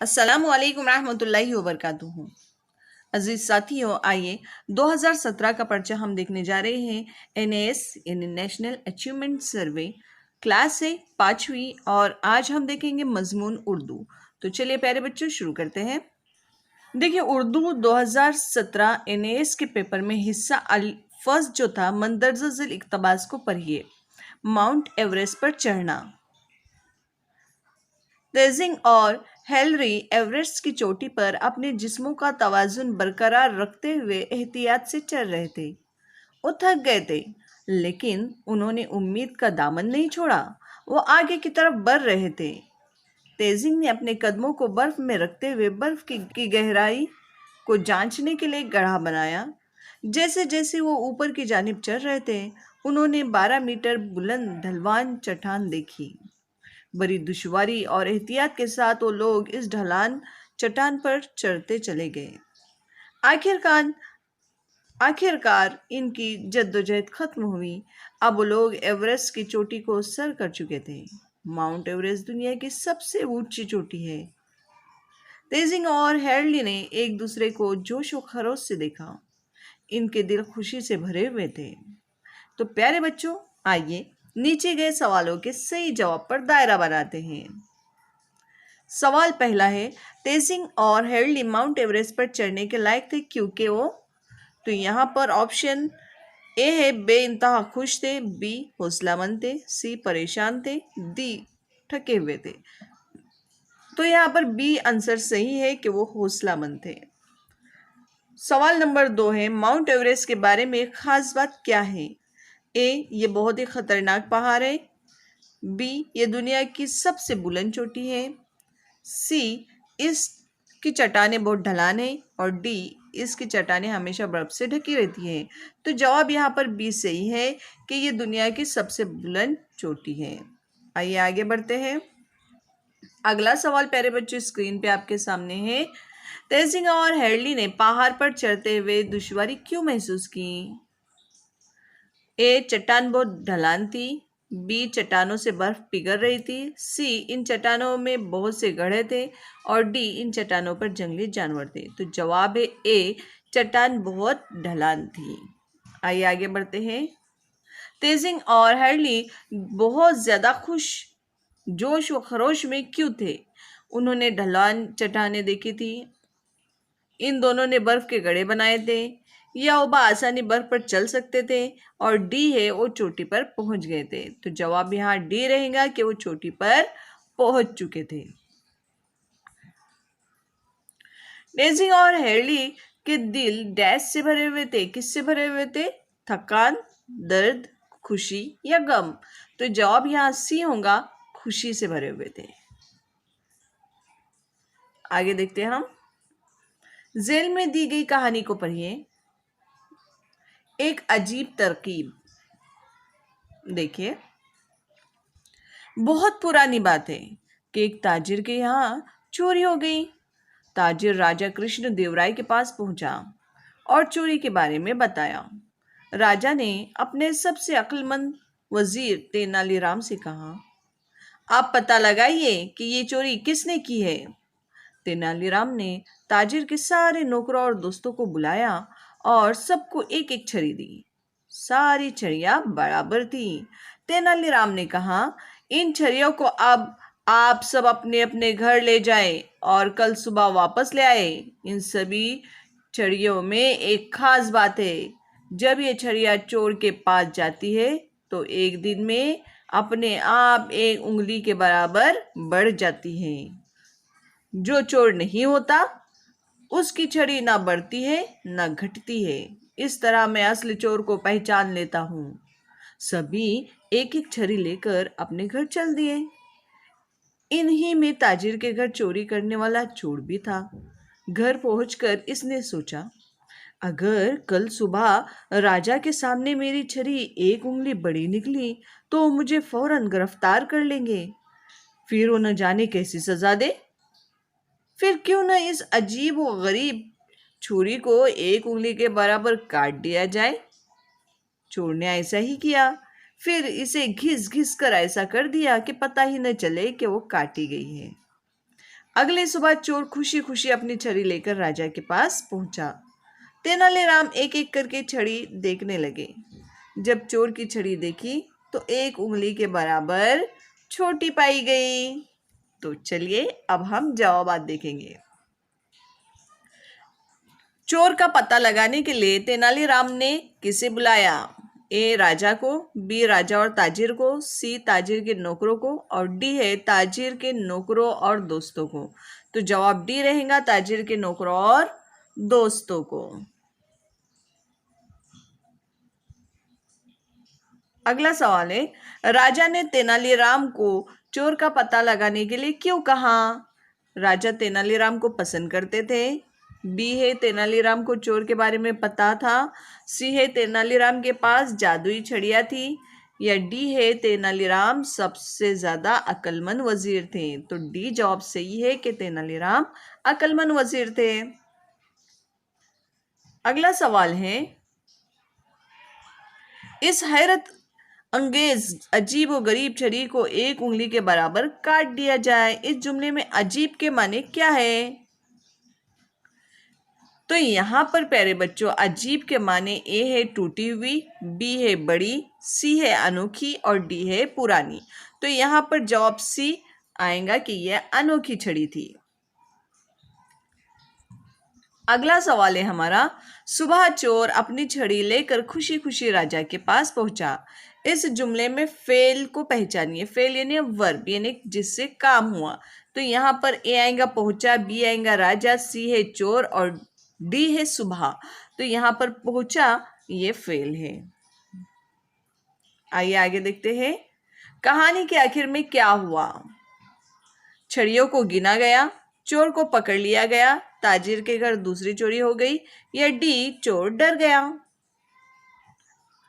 अस्सलामुअलैकुम रहमतुल्लाहि व बरकातुहू। अजीज साथियों, आइए 2017 का पर्चा हम देखने जा रहे हैं। NAS यानी नेशनल अचीवमेंट सर्वे, क्लास है 5वीं, और आज हम देखेंगे मजमून उर्दू। तो चलिए प्यारे बच्चों, शुरू करते हैं। देखिए, उर्दू 2017 NAS के पेपर में हिस्सा फर्स्ट जो था, मंदरज़िल इक़्तिबास को पढ़िए। माउंट एवरेस्ट पर चढ़ना। तेजिंग और हेलरी एवरेस्ट की चोटी पर अपने जिस्मों का तवाजुन बरकरार रखते हुए एहतियात से चल रहे थे। वो थक गए थे, लेकिन उन्होंने उम्मीद का दामन नहीं छोड़ा। वो आगे की तरफ बढ़ रहे थे। तेजिंग ने अपने कदमों को बर्फ में रखते हुए बर्फ की गहराई को जांचने के लिए गड्ढा बनाया। जैसे जैसे वो ऊपर की जानिब चढ़ रहे थे, उन्होंने 12 मीटर बुलंद ढलवान चट्टान देखी। बड़ी दुश्वारी और एहतियात के साथ वो लोग इस ढलान चट्टान पर चढ़ते चले गए। आखिरकार आखिरकार इनकी जद्दोजहद खत्म हुई। अब वो लोग एवरेस्ट की चोटी को सर कर चुके थे। माउंट एवरेस्ट दुनिया की सबसे ऊंची चोटी है। तेजिंग और हेरली ने एक दूसरे को जोश व खरोश से देखा। इनके दिल खुशी से भरे हुए थे। तो प्यारे बच्चों, आइए नीचे गए सवालों के सही जवाब पर दायरा बनाते हैं। सवाल पहला है, तेजिंग और हेरली माउंट एवरेस्ट पर चढ़ने के लायक थे क्योंकि वो। तो यहाँ पर ऑप्शन ए है बेइंतहा खुश थे, बी हौसलामंद थे, सी परेशान थे, डी थके हुए थे। तो यहाँ पर बी आंसर सही है कि वो हौसलामंद थे। सवाल नंबर 2 है, माउंट एवरेस्ट के बारे में खास बात क्या है। ए, ये बहुत ही खतरनाक पहाड़ है, बी, ये दुनिया की सबसे बुलंद चोटी है, सी, इसकी चट्टानें बहुत ढलान है, और डी, इसकी चट्टानें हमेशा बर्फ से ढकी रहती हैं। तो जवाब यहाँ पर बी सही है कि ये दुनिया की सबसे बुलंद चोटी है। आइए आगे बढ़ते हैं। अगला सवाल प्यारे बच्चों स्क्रीन पे आपके सामने है। तेजिंग और हेरली ने पहाड़ पर चढ़ते हुए दुश्वारी क्यों महसूस की। ए, चट्टान बहुत ढलान थी, बी, चट्टानों से बर्फ पिघल रही थी, सी, इन चट्टानों में बहुत से गड्ढे थे, और डी, इन चट्टानों पर जंगली जानवर थे। तो जवाब है ए, चट्टान बहुत ढलान थी। आइए आगे बढ़ते हैं। तेजिंग और हेरली बहुत ज्यादा खुश, जोश व खरोश में क्यों थे। उन्होंने ढलान चट्टानें देखी थी, इन दोनों ने बर्फ के गड्ढे बनाए थे, या वो आसानी बर्फ पर चल सकते थे, और डी है वो चोटी पर पहुंच गए थे। तो जवाब यहाँ डी रहेगा कि वो चोटी पर पहुंच चुके थे। तेजिंग और हेरली के दिल डैश से भरे हुए थे। किससे भरे हुए थे? थकान, दर्द, खुशी या गम। तो जवाब यहाँ सी होगा, खुशी से भरे हुए थे। आगे देखते हैं हम। जेल में दी गई कहानी को पढ़िए। एक अजीब तरकीब। देखिए, बहुत पुरानी बात है कि एक ताजिर के यहाँ चोरी हो गई। ताजिर राजा कृष्ण देवराय के पास पहुंचा और चोरी के बारे में बताया। राजा ने अपने सबसे अक्लमंद वजीर तेनालीराम से कहा, आप पता लगाइए कि ये चोरी किसने की है। तेनालीराम ने ताजिर के सारे नौकरों और दोस्तों को बुलाया और सबको एक एक छड़ी दी। सारी छड़ियां बराबर थी। तेनालीराम ने कहा, इन छड़ियों को अब आप सब अपने अपने घर ले जाएं और कल सुबह वापस ले आए। इन सभी छड़ियों में एक खास बात है। जब ये छड़ियां चोर के पास जाती है तो एक दिन में अपने आप एक उंगली के बराबर बढ़ जाती है। जो चोर नहीं होता उसकी छड़ी ना बढ़ती है ना घटती है। इस तरह मैं असली चोर को पहचान लेता हूँ। सभी एक एक छड़ी लेकर अपने घर चल दिए। इन्हीं में ताजिर के घर चोरी करने वाला चोर भी था। घर पहुंचकर इसने सोचा, अगर कल सुबह राजा के सामने मेरी छड़ी एक उंगली बड़ी निकली तो मुझे फौरन गिरफ्तार कर लेंगे। फिर वो न जाने कैसी सजा दे। फिर क्यों न इस अजीब व गरीब छुरी को एक उंगली के बराबर काट दिया जाए। चोर ने ऐसा ही किया। फिर इसे घिस घिस कर ऐसा कर दिया कि पता ही न चले कि वो काटी गई है। अगले सुबह चोर खुशी खुशी अपनी छड़ी लेकर राजा के पास पहुंचा। तेनालीराम एक एक करके छड़ी देखने लगे। जब चोर की छड़ी देखी तो एक उंगली के बराबर छोटी पाई गई। तो चलिए अब हम जवाब देखेंगे। चोर का पता लगाने के लिए तेनालीराम ने किसे बुलाया? ए राजा को, बी राजा और ताजिर को, सी ताजिर के नौकरों को और डी है ताजिर के नौकरों और दोस्तों को। तो जवाब डी रहेगा, ताजिर के नौकरों और दोस्तों को। अगला सवाल है, राजा ने तेनालीराम को चोर का पता लगाने के लिए क्यों कहा? राजा तेनालीराम को पसंद करते थे, बी है तेनालीराम को चोर के बारे में पता था, सी है तेनालीराम के पास जादुई छड़ियाँ थी, या डी है तेनालीराम सबसे ज्यादा अक्लमंद वजीर थे। तो डी जवाब सही है कि तेनालीराम अक्लमंद वजीर थे। अगला सवाल है, इस हैरत अंगेज अजीब और गरीब छड़ी को एक उंगली के बराबर काट दिया जाए। इस जुमले में अजीब के माने क्या है? तो यहाँ पर प्यारे बच्चों अजीब के माने ए है टूटी हुई, बी है बड़ी, सी है अनोखी और डी है पुरानी। तो यहाँ पर जवाब सी आएगा कि यह अनोखी छड़ी थी। अगला सवाल है हमारा, सुबह चोर अपनी छड़ी लेकर खुशी खुशी राजा के पास पहुंचा। इस जुमले में फेल को पहचानिए। फेल यानी वर्ब यानी जिससे काम हुआ। तो यहाँ पर ए आएगा पहुंचा, बी आएगा राजा, सी है चोर और डी है सुबह। तो यहाँ पर पहुंचा ये फेल है। आइए आगे देखते हैं, कहानी के आखिर में क्या हुआ? छड़ियों को गिना गया, चोर को पकड़ लिया गया, ताजिर के घर दूसरी चोरी हो गई, या डी चोर डर गया।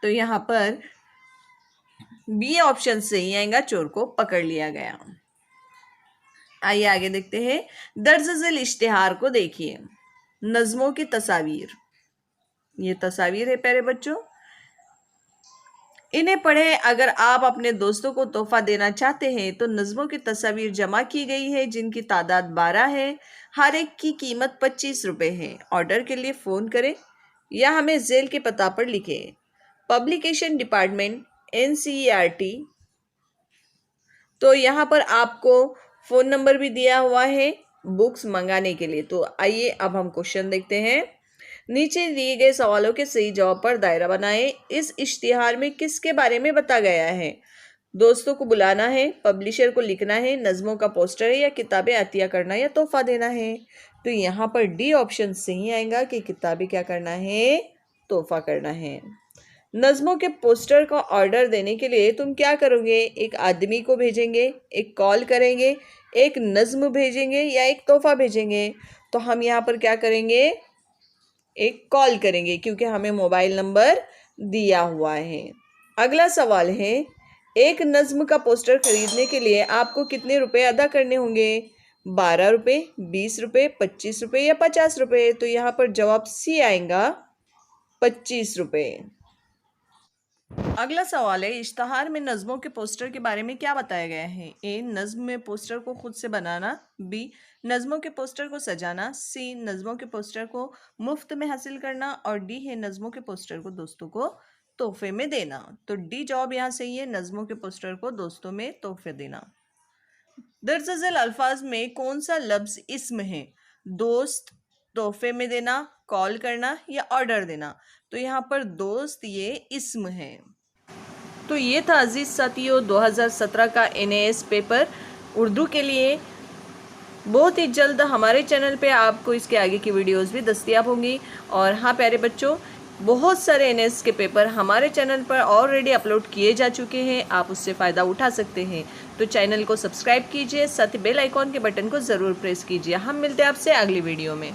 तो यहाँ पर बी ऑप्शन सही आएगा, चोर को पकड़ लिया गया। आइए आगे देखते हैं, दर्ज झेल इश्तिहार को देखिए। नज़्मों की तस्वीर, ये तस्वीर है प्यारे बच्चों, इन्हें पढ़े। अगर आप अपने दोस्तों को तोहफा देना चाहते हैं तो नज़्मों की तस्वीर जमा की गई है जिनकी तादाद 12 है। हर एक की कीमत 25 रुपये है। ऑर्डर के लिए फ़ोन करें या हमें झेल के पता पर लिखें। Publication department NCERT। तो यहाँ पर आपको फ़ोन नंबर भी दिया हुआ है बुक्स मंगाने के लिए। तो आइए अब हम क्वेश्चन देखते हैं। नीचे दिए गए सवालों के सही जवाब पर दायरा बनाएं। इस इश्तिहार में किसके बारे में बताया गया है? दोस्तों को बुलाना है, पब्लिशर को लिखना है, नज़्मों का पोस्टर है, या किताबें अतिया करना या तोहफा देना है। तो यहाँ पर डी ऑप्शन सही आएगा कि किताबें क्या करना है, तोहफा करना है। नज़्मों के पोस्टर का ऑर्डर देने के लिए तुम क्या करोगे? एक आदमी को भेजेंगे, एक कॉल करेंगे, एक नज़्म भेजेंगे या एक तोहफा भेजेंगे? तो हम यहाँ पर क्या करेंगे? एक कॉल करेंगे क्योंकि हमें मोबाइल नंबर दिया हुआ है। अगला सवाल है, एक नज़्म का पोस्टर खरीदने के लिए आपको कितने रुपए अदा करने होंगे? 12 रुपये, 20 रुपये, 25 रुपये या 50 रुपये? तो यहाँ पर जवाब सी आएगा 25 रुपये। अगला सवाल है, इश्तहार में नज़्मों के पोस्टर के बारे में क्या बताया गया है? ए नज़्म में पोस्टर को खुद से बनाना, बी नज़्मों के पोस्टर को सजाना, सी नज़्मों के पोस्टर को मुफ्त में हासिल करना और डी है नज़्मों के पोस्टर को दोस्तों को तोहफे में देना। तो डी जवाब यहाँ सही है, नज़्मों के पोस्टर को दोस्तों में तोहफे देना। दर्ज झेल अल्फाज में कौन सा लफ्ज़ इस्म है? दोस्त, तोहफे में देना, कॉल करना या ऑर्डर देना? तो यहाँ पर दोस्त ये इस्म है। तो ये था अजीज़ साथियों 2017 का NAS पेपर उर्दू के लिए। बहुत ही जल्द हमारे चैनल पे आपको इसके आगे की वीडियोस भी दस्तयाब होंगी। और हाँ प्यारे बच्चों, बहुत सारे NAS के पेपर हमारे चैनल पर ऑलरेडी अपलोड किए जा चुके हैं, आप उससे फ़ायदा उठा सकते हैं। तो चैनल को सब्सक्राइब कीजिए, साथ ही बेल आइकॉन के बटन को ज़रूर प्रेस कीजिए। हम मिलते हैं आपसे अगली वीडियो में।